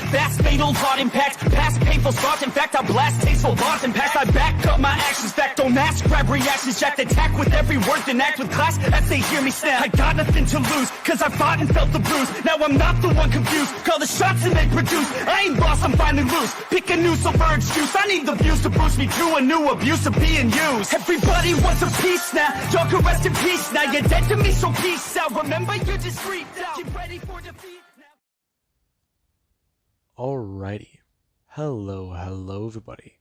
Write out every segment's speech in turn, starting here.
fast, fatal heart impact. Past painful scars, in fact, I blast tasteful bars and past. I back up my actions back, don't ask, grab reactions, jacked. Attack with every word, then act with class as they hear me snap. I got nothing to lose, cause I fought and felt the bruise. Now I'm not the one confused, call the shots and they produce. I ain't lost, I'm finally loose. Pick a new silver excuse, I need the views to boost me to a new abuse of being used. Everybody wants a piece now, y'all can rest in peace now. You're dead to me, so peace out. Remember, you're discreet now. Get ready for defeat now. Alrighty. Hello everybody.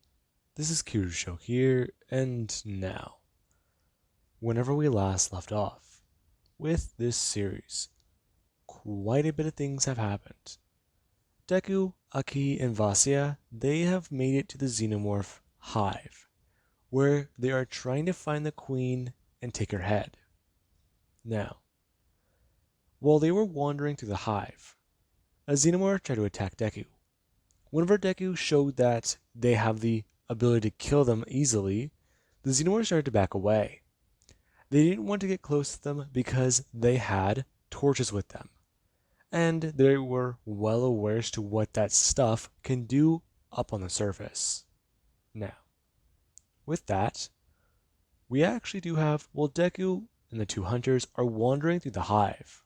This is Kirusho here, and now, whenever we last left off with this series, quite a bit of things have happened. Deku, Aki, and Vasya, they have made it to the Xenomorph Hive, where they are trying to find the queen and take her head. Now, while they were wandering through the hive, a Xenomorph tried to attack Deku. Whenever Deku showed that they have the ability to kill them easily, the Xenomorph started to back away. They didn't want to get close to them because they had torches with them, and they were well aware as to what that stuff can do up on the surface. Now, with that, we actually do have, Deku and the two hunters are wandering through the hive.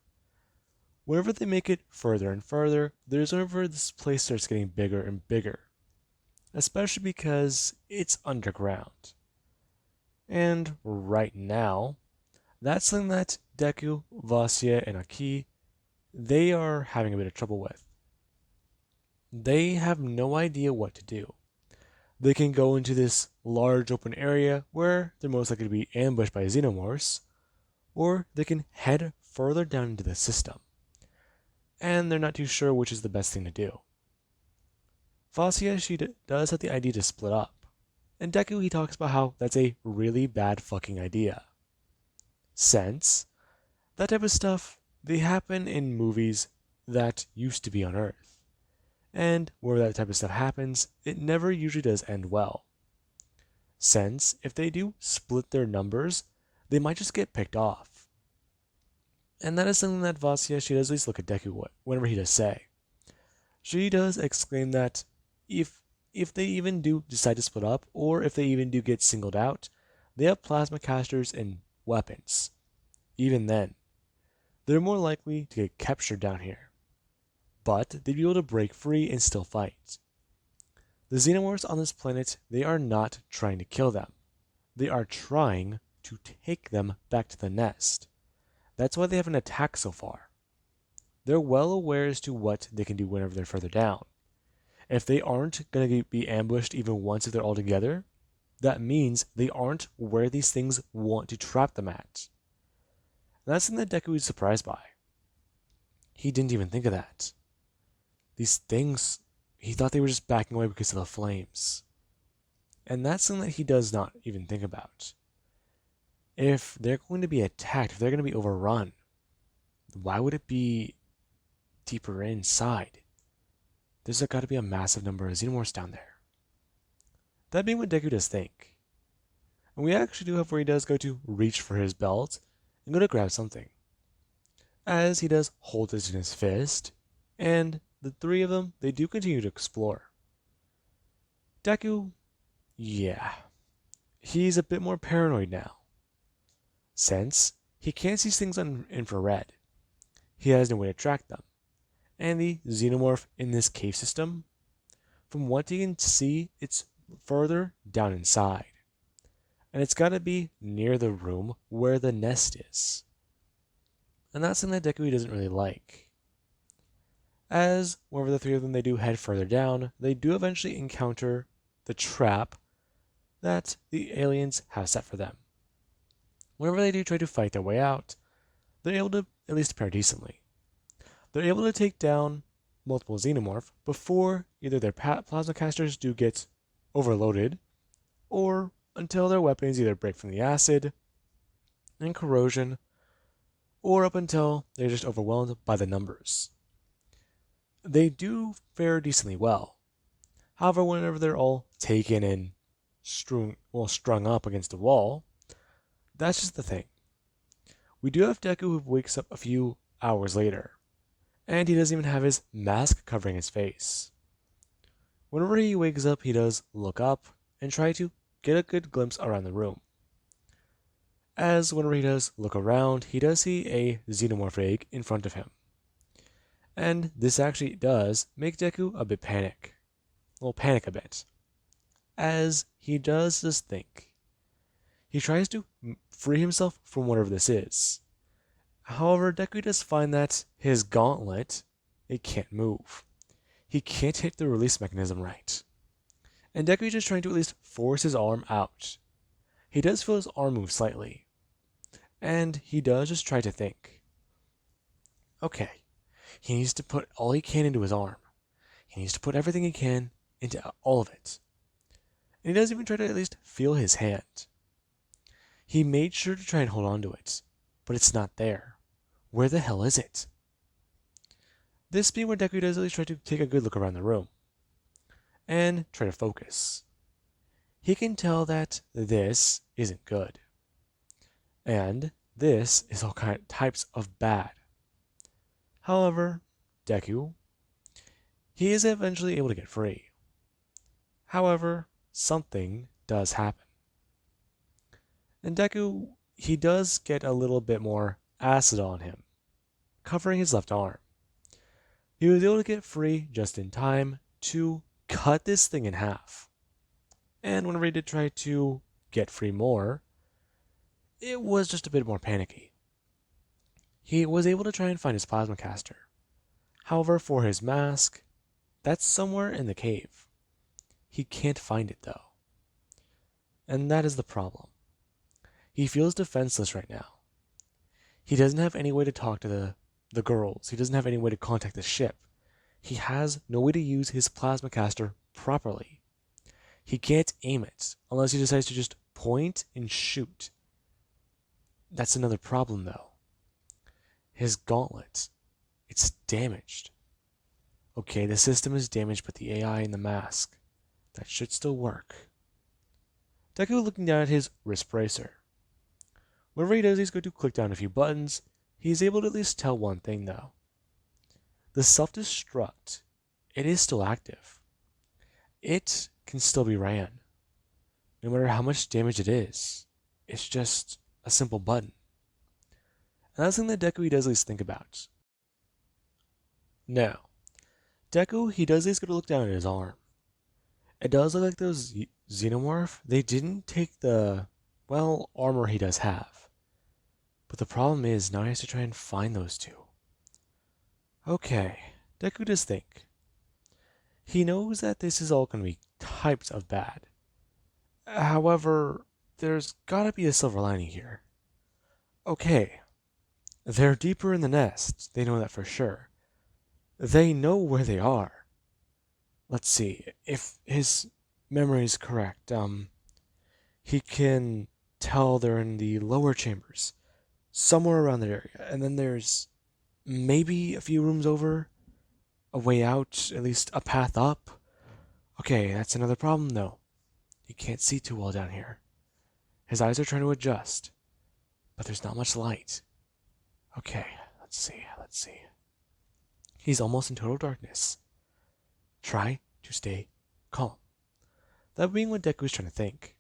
Whenever they make it further and further, whenever this place starts getting bigger and bigger, especially because it's underground. And right now, that's something that Deku, Vasya, and Aki, they are having a bit of trouble with. They have no idea what to do. They can go into this large open area where they're most likely to be ambushed by xenomorphs, or they can head further down into the system. And they're not too sure which is the best thing to do. Vasya, she does have the idea to split up. And Deku, he talks about how that's a really bad fucking idea. Since that type of stuff, they happen in movies that used to be on Earth. And where that type of stuff happens, it never usually does end well. Since if they do split their numbers, they might just get picked off. And that is something that Vasya, she does at least look at Deku whenever he does say. She does exclaim that if they even do decide to split up, or if they even do get singled out, they have plasma casters and weapons. Even then, they're more likely to get captured down here. But they'd be able to break free and still fight. The xenomorphs on this planet, they are not trying to kill them. They are trying to take them back to the nest. That's why they haven't attacked so far. They're well aware as to what they can do whenever they're further down. If they aren't going to be ambushed even once if they're all together, that means they aren't where these things want to trap them at. And that's something that Deku is surprised by. He didn't even think of that. These things, he thought they were just backing away because of the flames. And that's something that he does not even think about. If they're going to be attacked, if they're going to be overrun, why would it be deeper inside? There's got to be a massive number of xenomorphs down there. That being what Deku does think. And we actually do have where he does go to reach for his belt and go to grab something. As he does hold it in his fist, and the three of them, they do continue to explore. Deku, yeah, he's a bit more paranoid now. Since he can't see things on infrared, he has no way to track them. And the xenomorph in this cave system, from what he can see, it's further down inside. And it's got to be near the room where the nest is. And that's something that Deku doesn't really like. As, whenever the three of them they do head further down, they do eventually encounter the trap that the aliens have set for them. Whenever they do try to fight their way out, they're able to at least prepare decently. They're able to take down multiple xenomorph before either their plasma casters do get overloaded, or until their weapons either break from the acid and corrosion, or up until they're just overwhelmed by the numbers. They do fare decently well. However, whenever they're all taken and strung up against a wall, that's just the thing. We do have Deku who wakes up a few hours later, And he doesn't even have his mask covering his face. Whenever he wakes up, he does look up and try to get a good glimpse around the room. As whenever he does look around, he does see a xenomorph egg in front of him. And this actually does make Deku a bit panic. Well, panic a bit. As he does just think. He tries to free himself from whatever this is. However, Deku does find that his gauntlet, it can't move. He can't hit the release mechanism right. And Deku is just trying to at least force his arm out. He does feel his arm move slightly. And he does just try to think. Okay, he needs to put all he can into his arm. He needs to put everything he can into all of it. And he does even try to at least feel his hand. He made sure to try and hold on to it, but it's not there. Where the hell is it? This being where Deku does at least try to take a good look around the room and try to focus. He can tell that this isn't good. And this is all types of bad. However, Deku, he is eventually able to get free. However, something does happen. And Deku, he does get a little bit more acid on him, covering his left arm. He was able to get free just in time to cut this thing in half. And whenever he did try to get free more, it was just a bit more panicky. He was able to try and find his plasma caster. However, for his mask, that's somewhere in the cave. He can't find it though. And that is the problem. He feels defenseless right now. He doesn't have any way to talk to the girls. He doesn't have any way to contact the ship. He has no way to use his plasma caster properly. He can't aim it unless he decides to just point and shoot. That's another problem though. His gauntlet, it's damaged. Okay, the system is damaged, but the AI in the mask, that should still work. Deku looking down at his wrist bracer. Whenever he does, he's going to click down a few buttons. He's able to at least tell one thing though. The self-destruct, it is still active. It can still be ran. No matter how much damage it is, it's just a simple button. And that's something that Deku does at least think about. Now, Deku, he does at least go to look down at his arm. It does look like those xenomorph, they didn't take the, well, armor he does have. But the problem is, now he has to try and find those two. Okay, Deku does think. He knows that this is all going to be types of bad. However, there's gotta be a silver lining here. Okay, they're deeper in the nest, they know that for sure. They know where they are. Let's see, if his memory is correct, he can tell they're in the lower chambers, somewhere around that area, and then there's maybe a few rooms over, a way out, at least a path up. Okay, that's another problem though. He can't see too well down here. His eyes are trying to adjust, but there's not much light. Okay, let's see. He's almost in total darkness. Try to stay calm. That being what Deku is trying to think.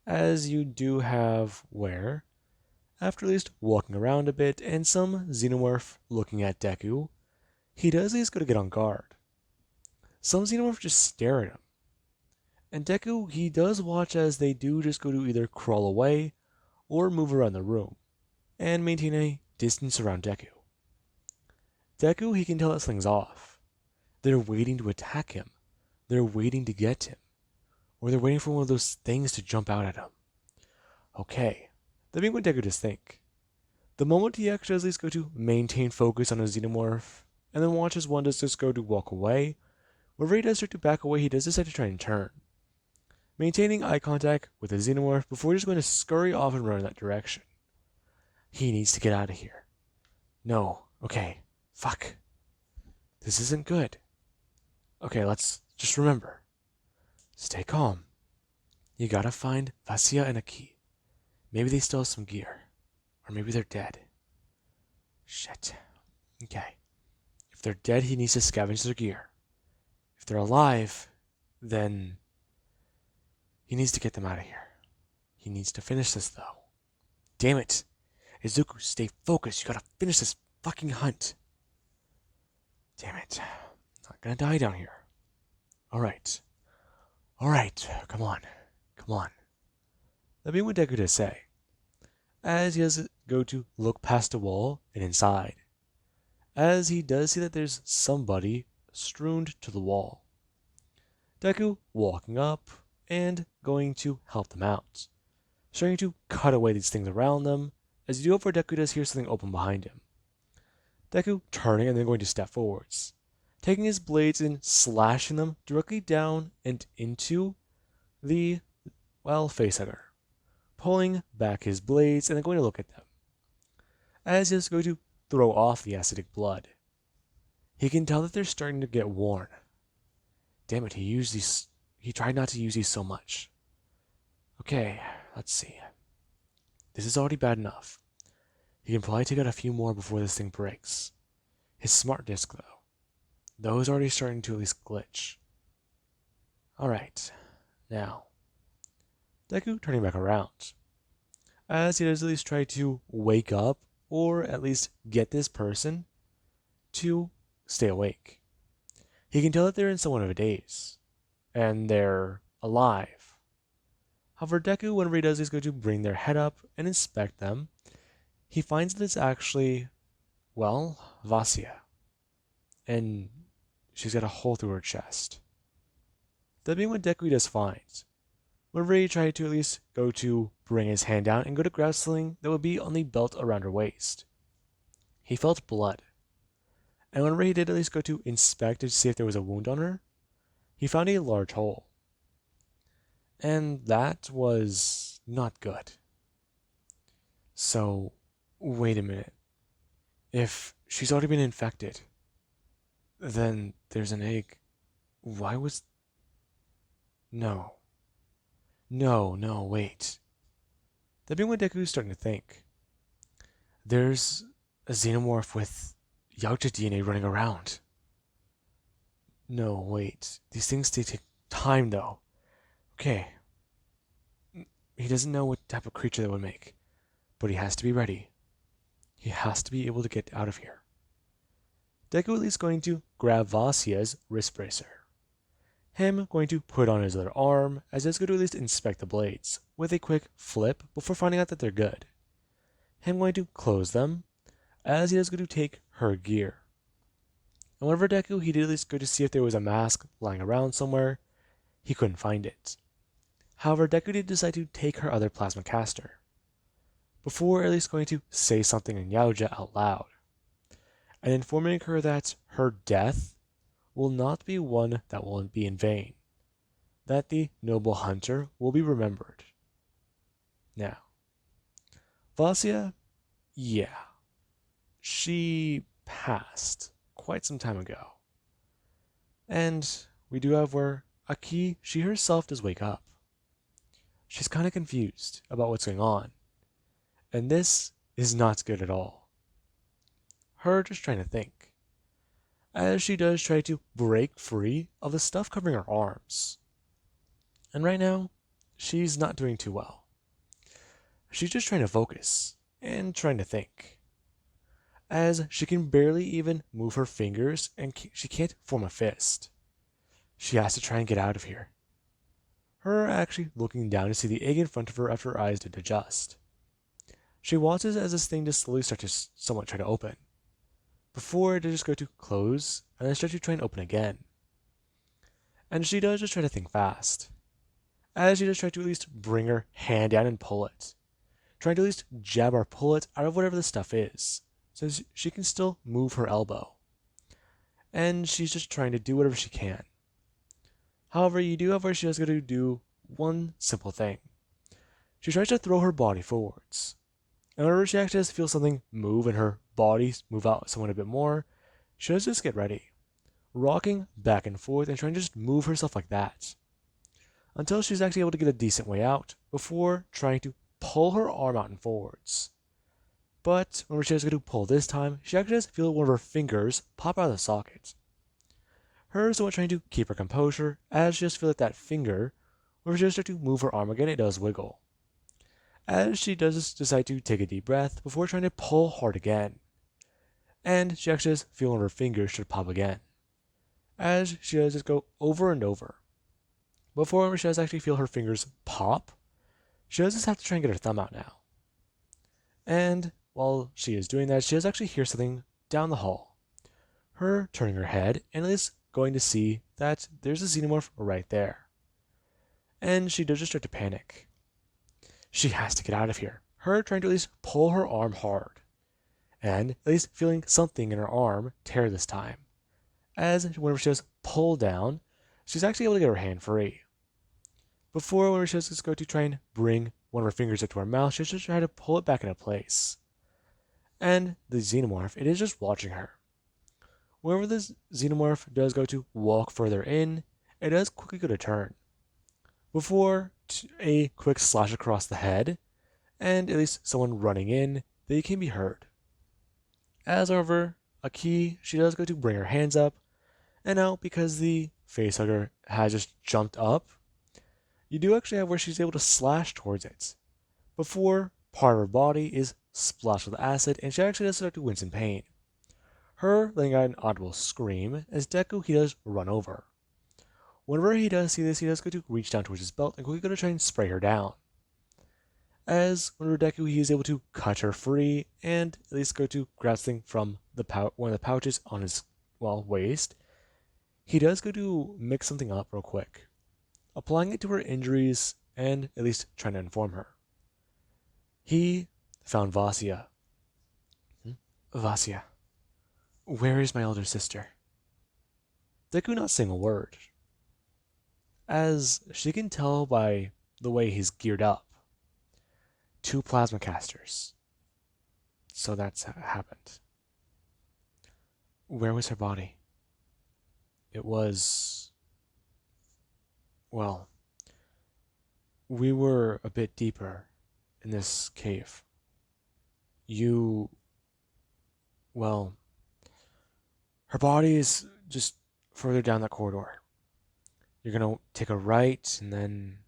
As you do have where, after at least walking around a bit and some xenomorph looking at Deku, he does at least go to get on guard. Some xenomorph just stare at him. And Deku, he does watch as they do just go to either crawl away or move around the room and maintain a distance around Deku. Deku, he can tell that something's off. They're waiting to attack him. They're waiting to get him. Or they're waiting for one of those things to jump out at him. Okay, that being what Deku does think. The moment he actually does at least go to maintain focus on a xenomorph, and then watches one does just go to walk away, whenever he does start to back away, he does decide to try and turn. Maintaining eye contact with the xenomorph before he's going to scurry off and run in that direction. He needs to get out of here. No, okay, fuck. This isn't good. Okay, let's just remember. Stay calm. You gotta find Vasia and a key. Maybe they still have some gear. Or maybe they're dead. Shit. Okay. If they're dead, he needs to scavenge their gear. If they're alive, then he needs to get them out of here. He needs to finish this, though. Damn it! Izuku, stay focused. You gotta finish this fucking hunt. Damn it. Not gonna die down here. Alright. Alright, come on. Come on. Let me what Deku to say. As he does go to look past the wall and inside. As he does see that there's somebody strewn to the wall. Deku walking up and going to help them out. Starting to cut away these things around them. As you do over, Deku does hear something open behind him. Deku turning and then going to step forwards. Taking his blades and slashing them directly down and into the, facehugger. Pulling back his blades and then going to look at them. As he is going to throw off the acidic blood. He can tell that they're starting to get worn. Damn it, he tried not to use these so much. Okay, let's see. This is already bad enough. He can probably take out a few more before this thing breaks. His smart disc, though. Those are already starting to at least glitch. Alright, now. Deku turning back around. As he does at least try to wake up, or at least get this person to stay awake. He can tell that they're in somewhat of a daze, and they're alive. However, Deku, whenever he does, he's going to bring their head up and inspect them. He finds that it's actually, Vasia. And she's got a hole through her chest. That being what Deku does find. Whenever he tried to at least go to bring his hand down and go to grab something that would be on the belt around her waist. He felt blood. And whenever he did at least go to inspect to see if there was a wound on her, he found a large hole. And that was not good. So, wait a minute. If she's already been infected, then there's an egg. Why was... No, wait. That being what Deku's starting to think. There's a xenomorph with yautja DNA running around. No, wait. These things take time, though. Okay. He doesn't know what type of creature that would make, but he has to be ready. He has to be able to get out of here. Deku at least going to grab Vasia's wrist bracer. Him going to put on his other arm, as he's going to at least inspect the blades, with a quick flip before finding out that they're good. Him going to close them, as he is going to take her gear. And whenever Deku, he did at least go to see if there was a mask lying around somewhere, he couldn't find it. However, Deku did decide to take her other plasma caster, before at least going to say something in yautja out loud, and informing her that her death will not be one that will be in vain, that the noble hunter will be remembered. Now, Vasia, she passed quite some time ago. And we do have where Aki, she herself does wake up. She's kind of confused about what's going on. And this is not good at all. Her just trying to think. As she does try to break free of the stuff covering her arms. And right now, she's not doing too well. She's just trying to focus and trying to think. As she can barely even move her fingers and she can't form a fist. She has to try and get out of here. Her actually looking down to see the egg in front of her after her eyes did adjust. She watches as this thing just slowly starts to somewhat try to open. Before it just go to close and then start to try and open again. And she does just try to think fast. As she does try to at least bring her hand down and pull it. Trying to at least jab or pull it out of whatever the stuff is. So she can still move her elbow. And she's just trying to do whatever she can. However, you do have where she is going to do one simple thing. She tries to throw her body forwards. And whenever she actually does feel something move and her body move out somewhat a bit more, she does just get ready. Rocking back and forth and trying to just move herself like that. Until she's actually able to get a decent way out before trying to pull her arm out and forwards. But whenever she does go to pull this time, she actually does feel one of her fingers pop out of the socket. Her is somewhat trying to keep her composure, as she just feels like that finger, whenever she does start to move her arm again, it does wiggle. As she does decide to take a deep breath before trying to pull hard again. And she actually does feel one of her fingers should pop again. As she does just go over and over. Before she does actually feel her fingers pop, she does just have to try and get her thumb out now. And while she is doing that, she does actually hear something down the hall. Her turning her head and is going to see that there's a xenomorph right there. And she does just start to panic. She has to get out of here. Her trying to at least pull her arm hard. And at least feeling something in her arm tear this time. As whenever she does pull down, she's actually able to get her hand free. Before, whenever she does just go to try and bring one of her fingers up to her mouth, she just try to pull it back into place. And the xenomorph, it is just watching her. Whenever this xenomorph does go to walk further in, it does quickly go to turn. Before a quick slash across the head, and at least someone running in, they can be heard. As however, a key, she does go to bring her hands up, and now because the facehugger has just jumped up, you do actually have where she's able to slash towards it. Before part of her body is splashed with acid, and she actually does start to wince in pain. Her letting out an audible scream as Deku he does run over. Whenever he does see this, he does go to reach down towards his belt and quickly go to try and spray her down. As whenever Deku he is able to cut her free and at least go to grab something from one of the pouches on his waist, he does go to mix something up real quick, applying it to her injuries and at least trying to inform her. He found Vasya. Vasya, where is my elder sister? Deku not saying a word, as she can tell by the way he's geared up. 2 plasma casters. So that's happened. Where was her body? It was... Well, we were a bit deeper in this cave. Well, her body is just further down that corridor. You're gonna take a right, and then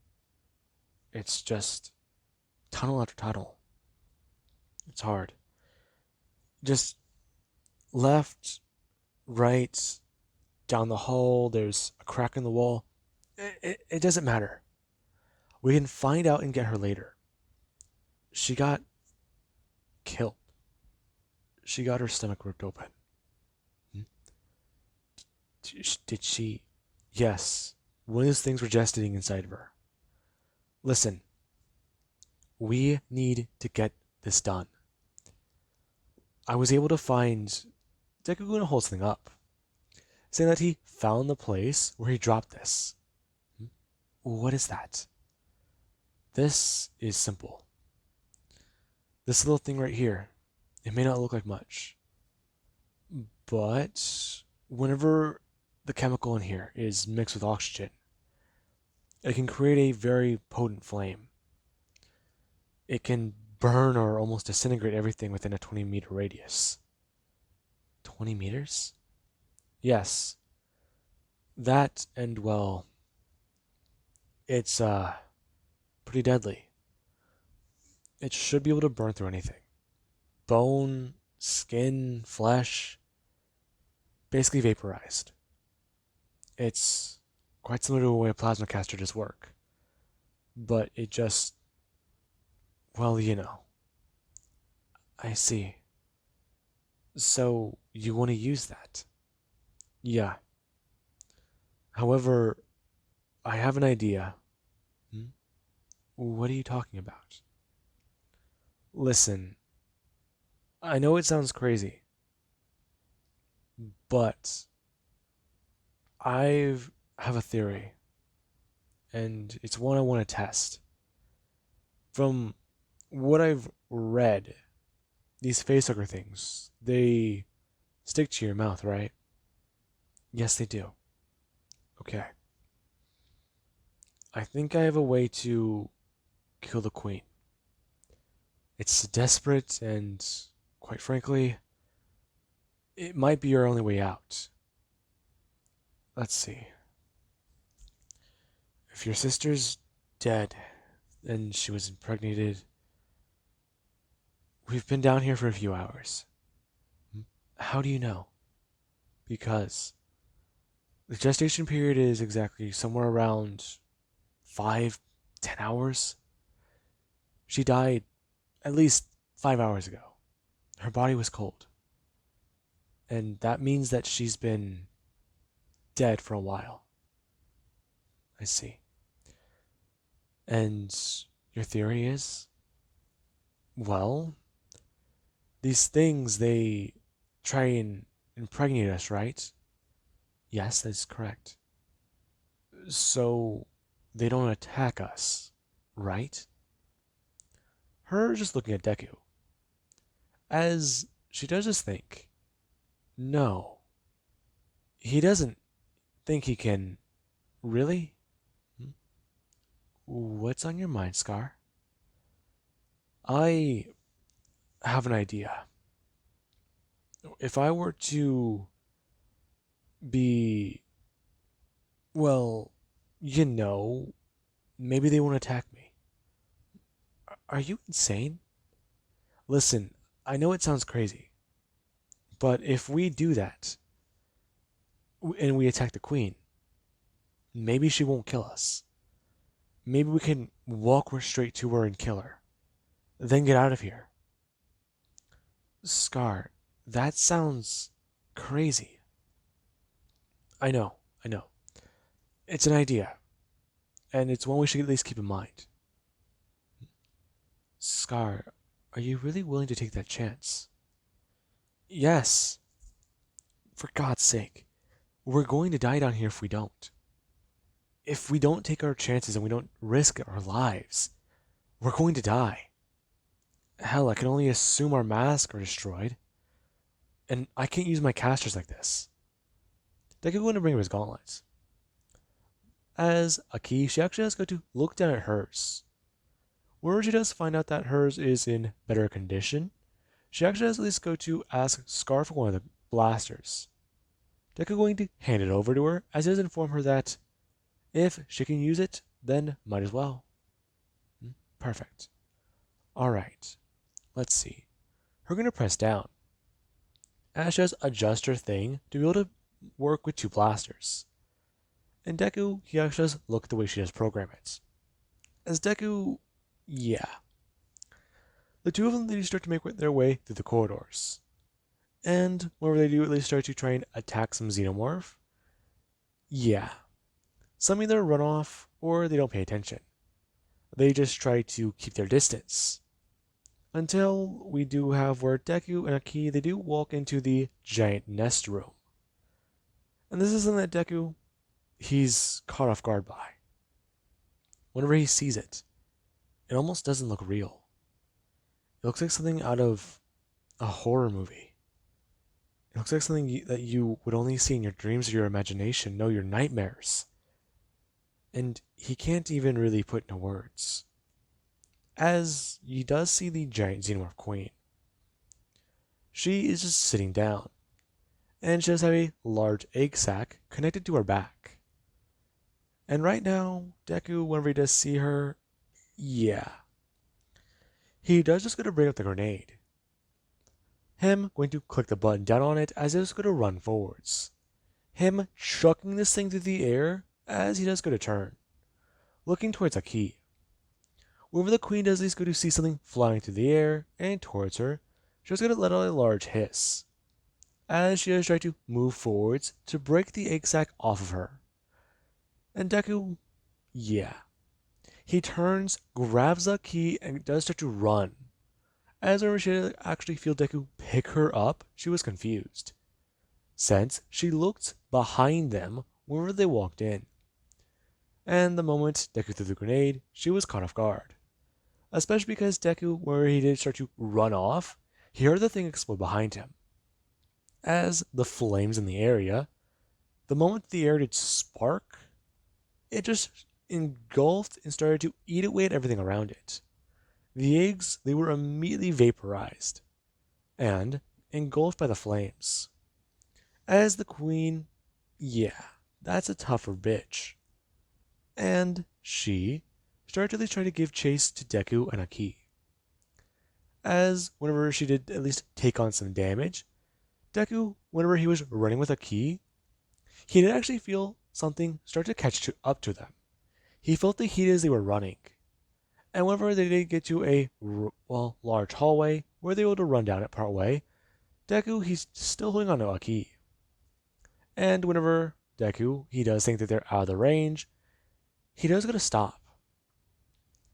it's just tunnel after tunnel. It's hard. Just left, right, down the hall, there's a crack in the wall. It doesn't matter. We can find out and get her later. She got killed. She got her stomach ripped open. Did she? Yes. One of those things were gestating inside of her. Listen. We need to get this done. I was able to find Deku gonna hold something up, saying that he found the place where he dropped this. What is that? This is simple. This little thing right here, it may not look like much, but whenever the chemical in here is mixed with oxygen, it can create a very potent flame. It can burn or almost disintegrate everything within a 20-meter radius. 20 meters? Yes. That, and well, it's pretty deadly. It should be able to burn through anything. Bone, skin, flesh, basically vaporized. It's quite similar to the way a plasma caster does work. But it just, well, you know. I see. So, you want to use that? Yeah. However, I have an idea. What are you talking about? Listen, I know it sounds crazy, but I have a theory, and it's one I want to test. From what I've read, these facehugger things, they stick to your mouth, right? Yes, they do. Okay. I think I have a way to kill the queen. It's desperate and, quite frankly, it might be your only way out. Let's see. If your sister's dead and she was impregnated, we've been down here for a few hours. How do you know? Because the gestation period is exactly somewhere around 5, 10 hours. She died at least 5 hours ago. Her body was cold. And that means that she's been dead for a while. I see. And your theory is? Well, these things, they try and impregnate us, right? Yes, that's correct. So they don't attack us, right? Her just looking at Deku, as she does just think, no, he doesn't think he can. Really? What's on your mind, Scar? I have an idea. If I were to be, well, maybe they won't attack me. Are you insane? Listen, I know it sounds crazy, but if we do that and we attack the queen, maybe she won't kill us. Maybe we can walk her straight to her and kill her, then get out of here. Scar, that sounds crazy. I know. It's an idea, and it's one we should at least keep in mind. Scar, are you really willing to take that chance? Yes. For God's sake. We're going to die down here if we don't. If we don't take our chances and we don't risk our lives, we're going to die. Hell, I can only assume our masks are destroyed. And I can't use my casters like this. Deku going to bring up his gauntlets. As a key, she actually has to go to look down at hers. Where she does find out that hers is in better condition, she actually has to at least go to ask Scar for one of the blasters. Deku going to hand it over to her, as he does inform her that if she can use it, then might as well. Perfect. Alright, let's see. We're going to press down. As she does adjust her thing to be able to work with two blasters. And Deku, he actually does look at the way she does program it. As Deku, yeah. The two of them, they start to make their way through the corridors. And whenever they do, they start to try and attack some xenomorph. Yeah. Some either run off or they don't pay attention. They just try to keep their distance. Until we do have where Deku and Aki, they do walk into the giant nest room. And this is something that Deku, he's caught off guard by. Whenever he sees it, it almost doesn't look real. It looks like something out of a horror movie. It looks like something that you would only see in your dreams or your imagination, no, your nightmares. And he can't even really put into words. As he does see the giant xenomorph queen. She is just sitting down, and she does have a large egg sac connected to her back. And right now, Deku, whenever he does see her, yeah. He does just go to bring up the grenade. Him going to click the button down on it as it's going to run forwards. Him chucking this thing through the air as he does go to turn, looking towards a key. Whenever the queen does this, go to see something flying through the air and towards her, she's going to let out a large hiss, as she does try to move forwards to break the egg sac off of her. And Deku, yeah. He turns, grabs the key, and does start to run. As whenever she actually feel Deku pick her up, she was confused, since she looked behind them whenever they walked in. And the moment Deku threw the grenade, she was caught off guard. Especially because Deku, where he did start to run off, he heard the thing explode behind him. As the flames in the area, the moment the air did spark, it just engulfed and started to eat away at everything around it. The eggs, they were immediately vaporized and engulfed by the flames. As the queen, yeah, that's a tougher bitch. And she started to at least try to give chase to Deku and Aki. As whenever she did at least take on some damage, Deku, whenever he was running with Aki, he did actually feel something start to up to them. He felt the heat as they were running. And whenever they did get to a large hallway where they were able to run down it part way, Deku he's still holding on to Aki. And whenever Deku he does think that they're out of the range, he does go to stop.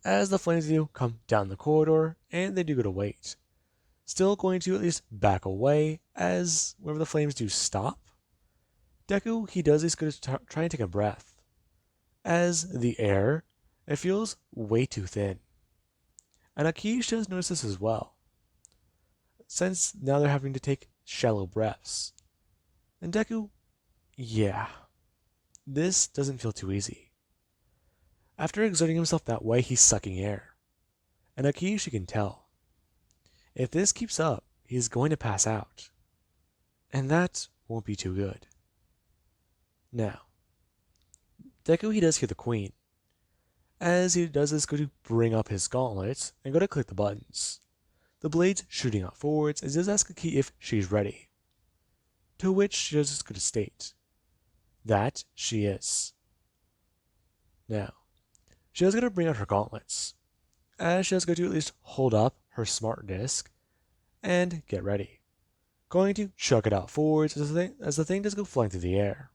As the flames do come down the corridor, and they do go to wait. Still going to at least back away, as whenever the flames do stop, Deku he does at least go to try and take a breath. As the air, it feels way too thin. And Aki does notice this as well, since now they're having to take shallow breaths. And Deku, yeah, this doesn't feel too easy. After exerting himself that way, he's sucking air. And Aki can tell. If this keeps up, he's going to pass out. And that won't be too good. Now, Deku he does hear the queen. As he does this, go to bring up his gauntlets and go to click the buttons. The blades shooting out forwards as he does ask Aki if she's ready. To which she does just go to state that she is. Now, she does go to bring out her gauntlets, as she does go to at least hold up her smart disc and get ready. Going to chuck it out forwards as the thing does go flying through the air.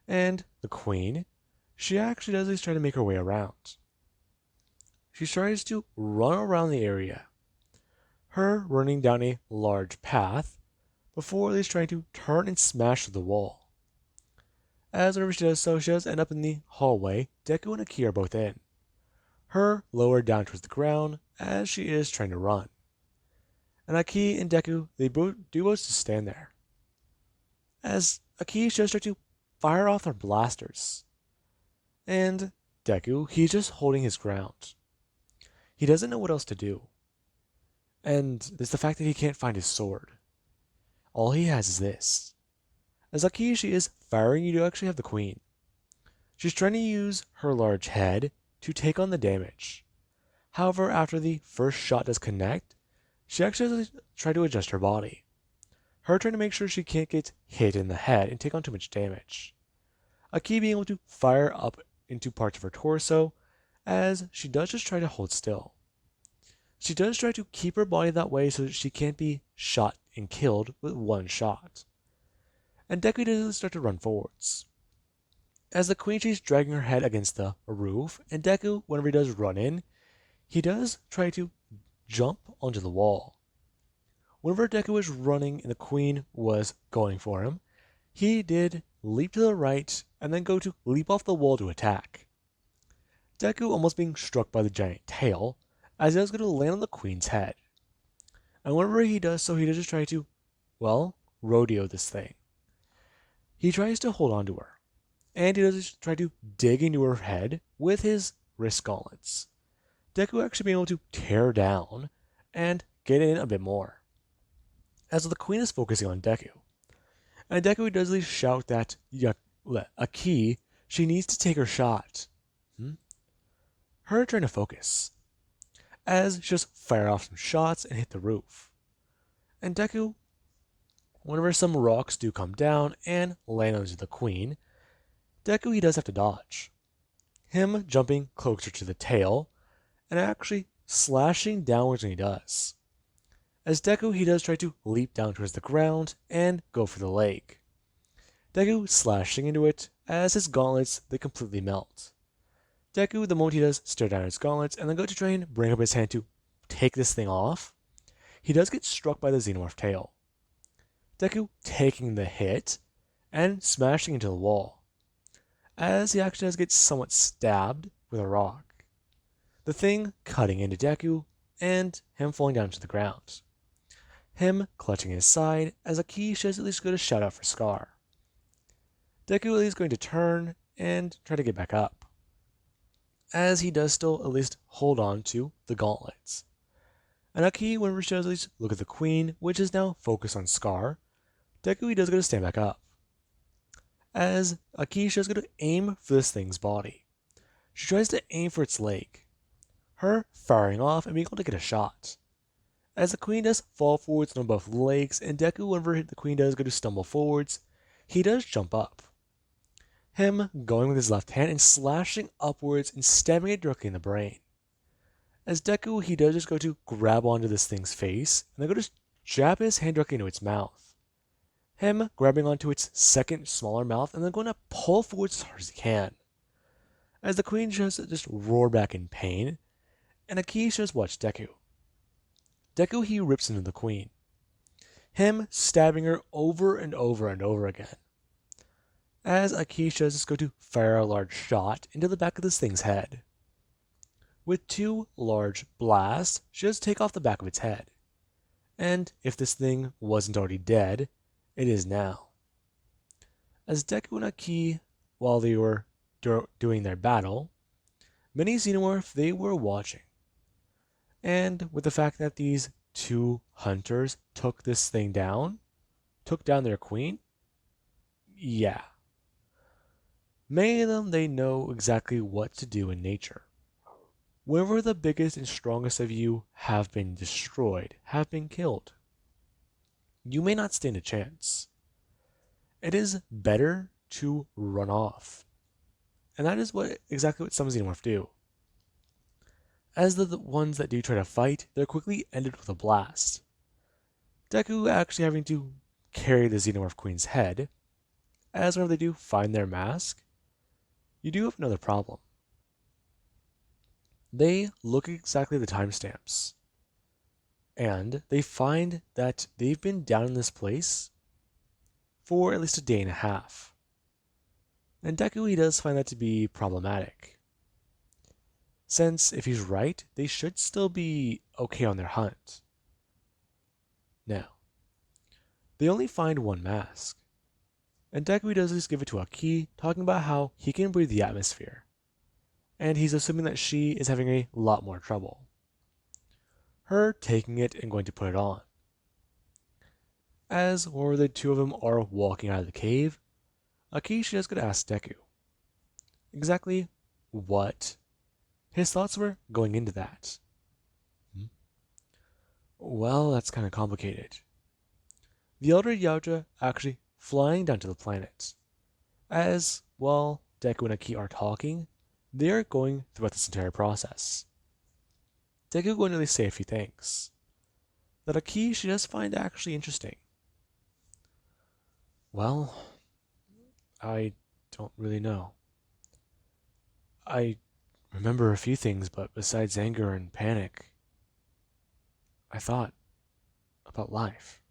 And the queen, she actually does at least try to make her way around. She tries to run around the area, her running down a large path before at least trying to turn and smash through the wall. As whenever she does so, she does end up in the hallway Deku and Aki are both in. Her lowered down towards the ground as she is trying to run. And Aki and Deku, they both just stand there. As Aki just starts to fire off their blasters. And Deku, he's just holding his ground. He doesn't know what else to do. And it's the fact that he can't find his sword. All he has is this. As Aki, she is firing, you do actually have the queen. She's trying to use her large head to take on the damage. However, after the first shot does connect, she actually has to try to adjust her body. Her trying to make sure she can't get hit in the head and take on too much damage. Aki being able to fire up into parts of her torso, as she does just try to hold still. She does try to keep her body that way so that she can't be shot and killed with one shot. And Deku does start to run forwards. As the queen, she's dragging her head against the roof, and Deku, whenever he does run in, he does try to jump onto the wall. Whenever Deku was running and the queen was going for him, he did leap to the right and then go to leap off the wall to attack. Deku almost being struck by the giant tail, as he does go to land on the queen's head. And whenever he does so, he does just try to, rodeo this thing. He tries to hold on to her, and he does try to dig into her head with his wrist gauntlets. Deku actually being able to tear down and get in a bit more. As the queen is focusing on Deku, and Deku does at least shout that Aki, she needs to take her shot. Her trying to focus, as she just fire off some shots and hit the roof. And Deku, whenever some rocks do come down and land onto the queen, Deku he does have to dodge. Him jumping closer to the tail, and actually slashing downwards when he does. As Deku he does try to leap down towards the ground and go for the leg. Deku slashing into it as his gauntlets they completely melt. Deku, the moment he does stare down his gauntlets and then go to try and bring up his hand to take this thing off, he does get struck by the xenomorph tail. Deku taking the hit and smashing into the wall, as he actually does get somewhat stabbed with a rock. The thing cutting into Deku and him falling down to the ground. Him clutching his side as Aki shows at least go to shout out for Scar. Deku is going to turn and try to get back up. as he does still at least hold on to the gauntlets. And Aki, whenever she does at least look at the queen, which is now focused on Scar, Deku he does go to stand back up. As Aki does go to aim for this thing's body. She tries to aim for its leg, her firing off and being able to get a shot. As the queen does fall forwards on both legs, and Deku, whenever the queen does go to stumble forwards, he does jump up. Him going with his left hand and slashing upwards and stabbing it directly in the brain. As Deku, he does just go to grab onto this thing's face, and then go to jab his hand directly into its mouth. Him grabbing onto its second smaller mouth and then going to pull forwards as hard as he can. As the queen just roar back in pain, and Aki just watch Deku. Deku he rips into the queen. Him stabbing her over and over and over again. As Aki just go to fire a large shot into the back of this thing's head. With two large blasts, she does take off the back of its head. And if this thing wasn't already dead, it is now. As Deku and Aki, while they were doing their battle, many Xenomorph they were watching. And with the fact that these two hunters took this thing down, took down their queen, yeah. Many of them, they know exactly what to do in nature. Wherever the biggest and strongest of you have been destroyed, have been killed, you may not stand a chance. It is better to run off. And that is exactly what some Xenomorph do. As the ones that do try to fight, they're quickly ended with a blast. Deku actually having to carry the Xenomorph Queen's head, as whenever they do find their mask, you do have another problem. They look exactly the timestamps, and they find that they've been down in this place for at least a day and a half. And Deku he does find that to be problematic, since if he's right, they should still be okay on their hunt. Now, they only find one mask, and Deku does just give it to Aki, talking about how he can breathe the atmosphere, and he's assuming that she is having a lot more trouble. Her taking it and going to put it on. As where the two of them are walking out of the cave, Aki she just going to ask Deku exactly what his thoughts were going into that. Well, that's kind of complicated. The elder yautja actually flying down to the planet. As, while Deku and Aki are talking, they are going throughout this entire process. Deku going to say a few things that Aki she does find actually interesting. Well, I don't really know. I remember a few things, but besides anger and panic, I thought about life.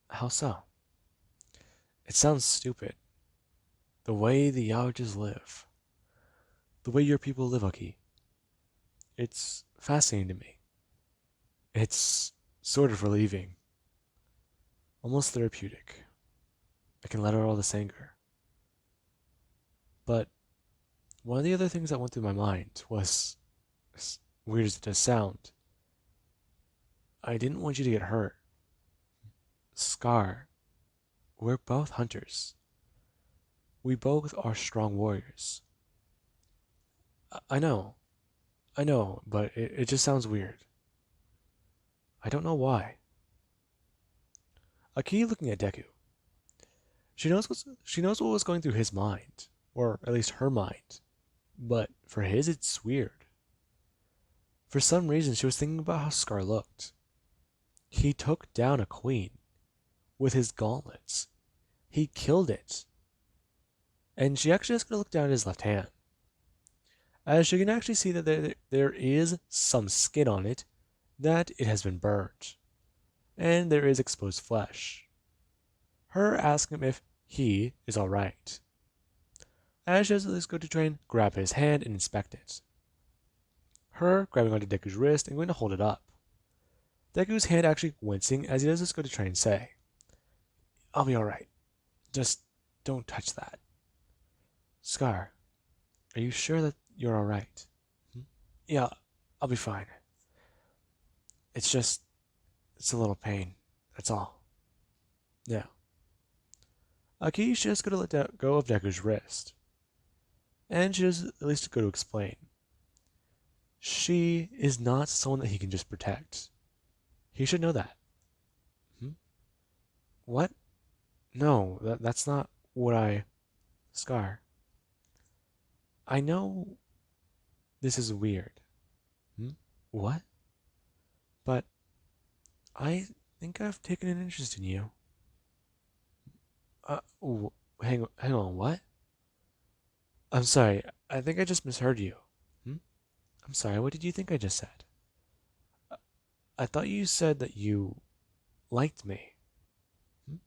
How so? It sounds stupid. The way the yautjas live. The way your people live, Aki. It's fascinating to me. It's sort of relieving. Almost therapeutic. I can let out all this anger. But one of the other things that went through my mind was, as weird as it does sound, I didn't want you to get hurt. Scar, we're both hunters. We both are strong warriors. I know, but it just sounds weird. I don't know why. Aki looking at Deku. She knows what was going through his mind, or at least her mind, but for his it's weird. For some reason she was thinking about how Scar looked. He took down a queen with his gauntlets. He killed it. And she actually has to look down at his left hand, as she can actually see that there is some skin on it, that it has been burnt, and there is exposed flesh. Her asking him if he is alright, as she does go to try and grab his hand and inspect it. Her grabbing onto Deku's wrist and going to hold it up. Deku's hand actually wincing as he does just go to try and say, "I'll be alright. Just don't touch that." Scar, are you sure that you're alright. Hmm? Yeah, I'll be fine. It's a little pain. That's all. Yeah. Aki's just gonna let go of Deku's wrist, and she does at least go to explain. She is not someone that he can just protect. He should know that. Hmm? What? No, that's not what I. Scar. I know this is weird. Hmm? What? But I think I've taken an interest in you. Hang on, what? I'm sorry, I think I just misheard you. Hmm? I'm sorry, what did you think I just said? I thought you said that you liked me. Hmm?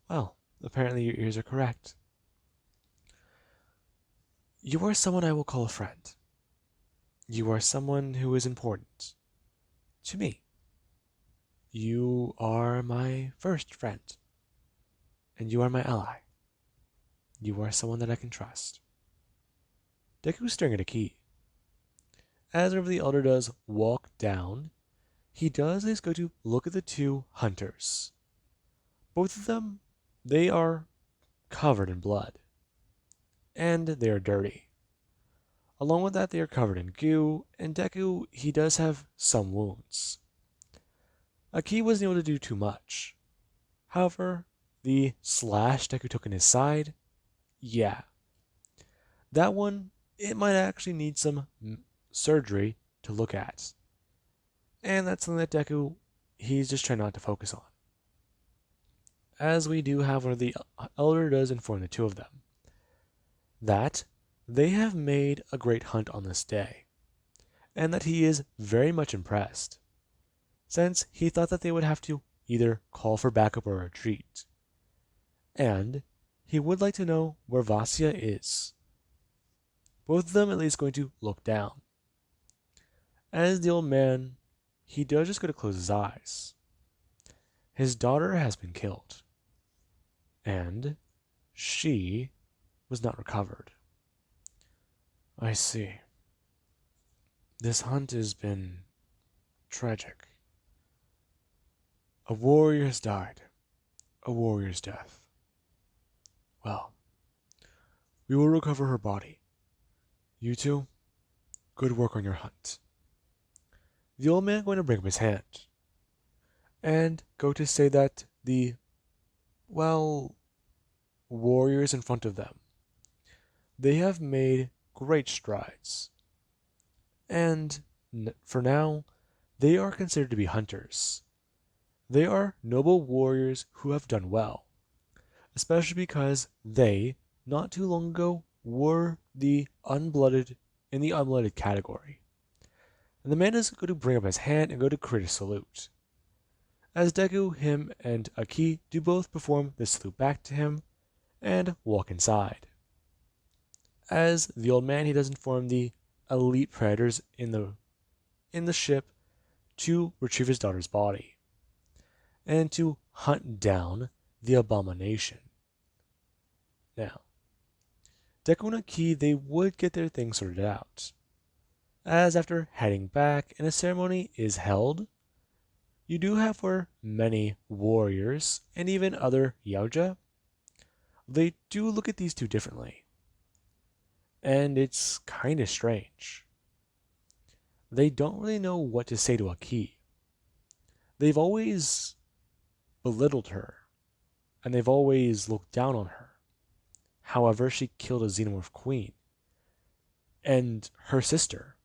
Well, apparently your ears are correct. You are someone I will call a friend. You are someone who is important to me. You are my first friend, and you are my ally. You are someone that I can trust. Deku is staring at a key. As whenever the elder does walk down, he does at least go to look at the two hunters. Both of them, they are covered in blood, and they are dirty. Along with that, they are covered in goo, and Deku, he does have some wounds. Aki wasn't able to do too much. However, the slash Deku took in his side, yeah. That one, it might actually need some surgery to look at. And that's something that Deku, he's just trying not to focus on. As we do have one of the elder does inform the two of them that they have made a great hunt on this day, and that he is very much impressed, since he thought that they would have to either call for backup or retreat. And he would like to know where Vasya is. Both of them at least going to look down. As the old man, he does just go to close his eyes. His daughter has been killed, and she was not recovered. I see. This hunt has been tragic. A warrior has died. A warrior's death. Well, we will recover her body. You two, good work on your hunt. The old man going to bring up his hand and go to say that the, well, warriors in front of them, they have made great strides. And for now, they are considered to be hunters. They are noble warriors who have done well, especially because they, not too long ago, were the unblooded in the unblooded category. And the man is going to bring up his hand and go to create a salute. As Deku, him, and Aki do both perform the salute back to him and walk inside. As the old man, he does inform the elite predators in the ship to retrieve his daughter's body and to hunt down the abomination. Now, Deku and Aki, they would get their things sorted out, as after heading back and a ceremony is held, you do have where many warriors and even other yautja, they do look at these two differently. And it's kind of strange. They don't really know what to say to Aki. They've always belittled her, and they've always looked down on her. However, she killed a xenomorph queen. And her sister,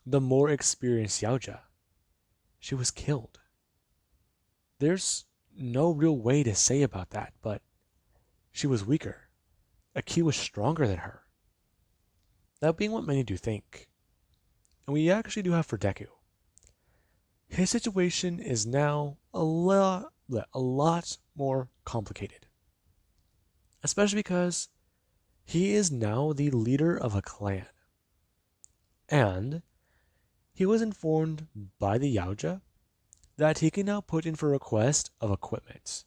the more experienced yautja, she was killed. There's no real way to say about that, but she was weaker. Aki was stronger than her. That being what many do think. And we actually do have for Deku. His situation is now a lot more complicated. Especially because he is now the leader of a clan. And he was informed by the yautja that he can now put in for a request of equipment.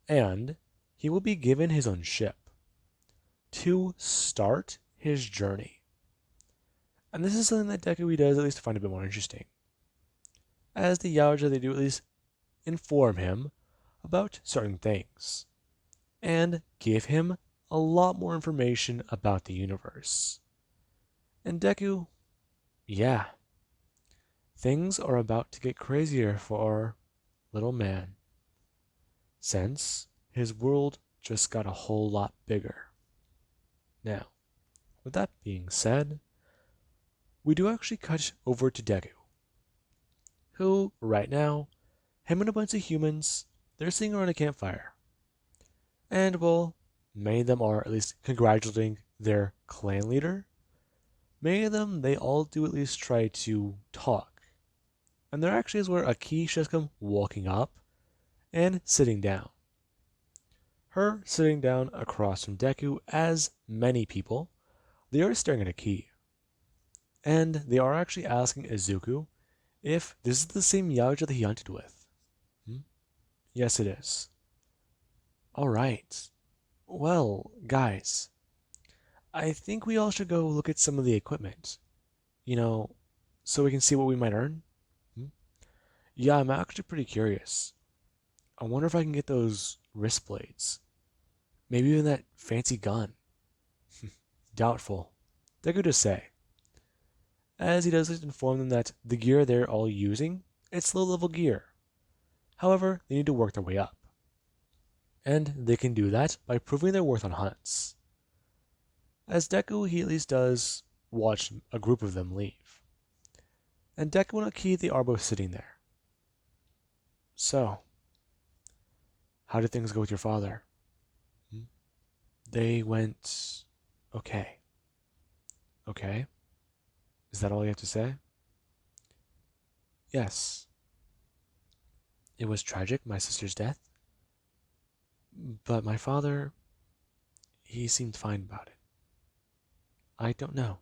And he will be given his own ship to start his journey. And this is something that Deku does at least find a bit more interesting. As the yautja, they do at least inform him about certain things, and give him a lot more information about the universe. And Deku, yeah, things are about to get crazier for our little man, since his world just got a whole lot bigger. Now, with that being said, we do actually cut over to Deku, who, right now, him and a bunch of humans, they're sitting around a campfire. And, well, many of them are at least congratulating their clan leader. Many of them, they all do at least try to talk. And there actually is where a key just come walking up and sitting down. Her sitting down across from Deku, as many people, they are staring at a key. And they are actually asking Izuku if this is the same yautja that he hunted with. Yes, it is. Alright. Well, guys, I think we all should go look at some of the equipment. You know, so we can see what we might earn. Hmm? Yeah, I'm actually pretty curious. I wonder if I can get those wrist blades. Maybe even that fancy gun. Doubtful. They could just say. As he does inform them that the gear they're all using, it's low level gear. However, they need to work their way up. And they can do that by proving their worth on hunts. As Deku, he at least does watch a group of them leave. And Deku and Aki, they are both sitting there. So, how did things go with your father? They went okay. Okay? Is that all you have to say? Yes. It was tragic, my sister's death. But my father, he seemed fine about it. I don't know.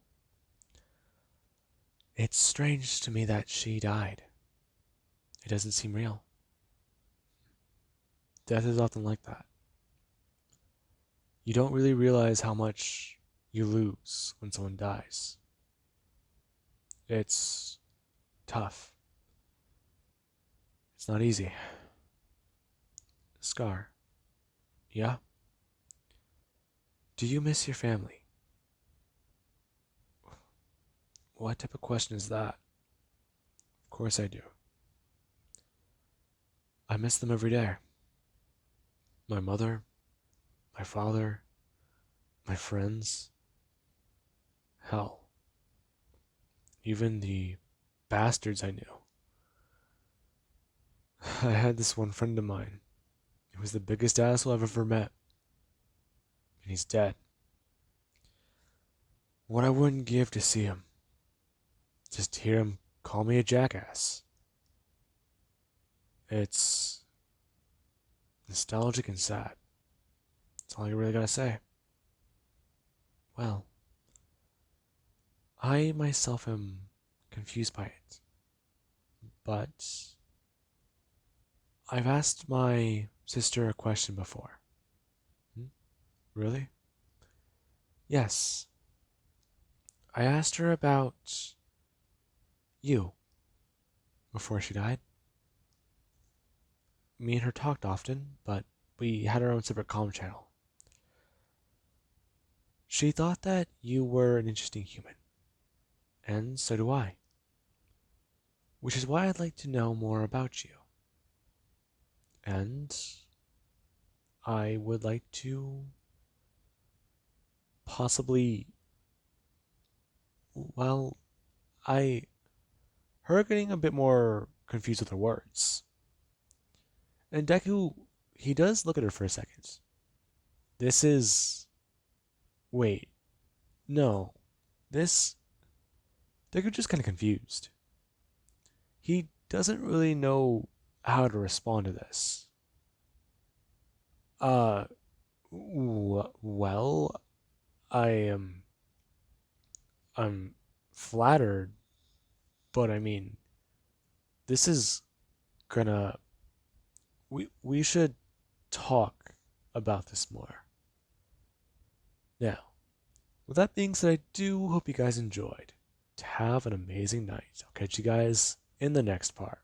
It's strange to me that she died. It doesn't seem real. Death is often like that. You don't really realize how much you lose when someone dies. It's tough. It's not easy. Scar. Yeah? Do you miss your family? What type of question is that? Of course I do. I miss them every day. My mother, my father, my friends. Hell, even the bastards I knew. I had this one friend of mine. He was the biggest asshole I've ever met. And he's dead. What I wouldn't give to see him. Just to hear him call me a jackass. It's nostalgic and sad. That's all I really gotta say. Well, I myself am confused by it. But I've asked my sister a question before. Really? Yes. I asked her about you before she died. Me and her talked often, but we had our own separate comm channel. She thought that you were an interesting human, and so do I. Which is why I'd like to know more about you. And I would like to possibly, well, her getting a bit more confused with her words. And Deku, he does look at her for a second. This is, wait, no, this, Deku just kind of confused. He doesn't really know how to respond to this. Well, I am, I'm flattered, but I mean, this is gonna, we should talk about this more. Now, with that being said, I do hope you guys enjoyed. have an amazing night. I'll catch you guys in the next part.